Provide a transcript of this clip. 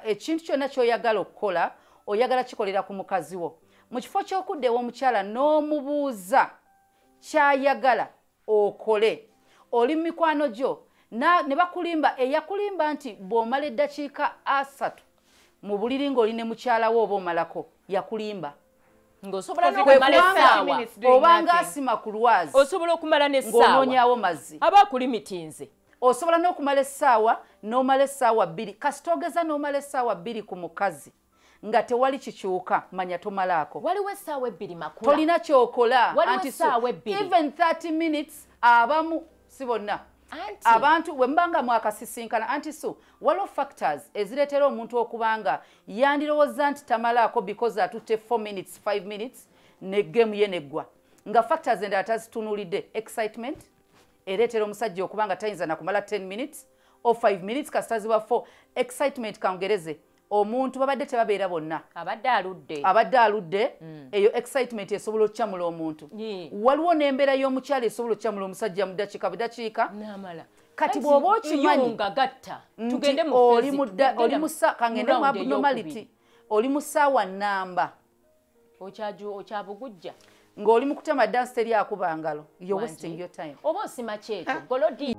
ekintu kyonna ky'oyagala okukola oyagala kikolera ku mukazi wo mu kifo ky'okudda ew'omukyala n'omubuuza ky'ayagala okole oli mu mikwano gyo ne bakulimba eyakulimba nti bw'omala eddakiika 3 mu buliri ng'oli ne mukyala wo oba omalako yakulimba ng'osobola n'okumala essaawa obanga asima ku lwazi osobola okumala n'essaawa ng'onoonyaawo mazzi aba akulimitinze osobola n'okumala essaawa n'omala essaawa 2 kasita ogeza n'omala essaawa 2 ku mukazi nga tewali kikyuka manya tomalaako waliwo essaawa 2 makula tolina kyokola waliwo essaawa 2 even 30 minutes abamu si bonna abantu bwe mbanga mwakasisinkana anti so waliwo factors ezireetera omuntu okubanga yandirowooza nti tamalaako because atutte 4 minutes 5 minutes ne game ye neggwa nga factors endala tazitunulidde excitement ereetera omusajja okubanga tayinza nakumala 10 minutes or 5 minutes kasita ziba 4 excitement kangereze omuntu babadde tebabeera bonna abadde aludde eyo excitement esobola okukyamula omuntu waliwo n'embeera y'omukyala esobola okukyamula omusajja mu ddakiika budakiika kati bw'oba okimanyi kangende mu abnormality oli mu ssaawa nnamba okyabugujja ng'oli mu kutema dansi teri akuba ngalo you're wasting your time oba osima kyeto golodi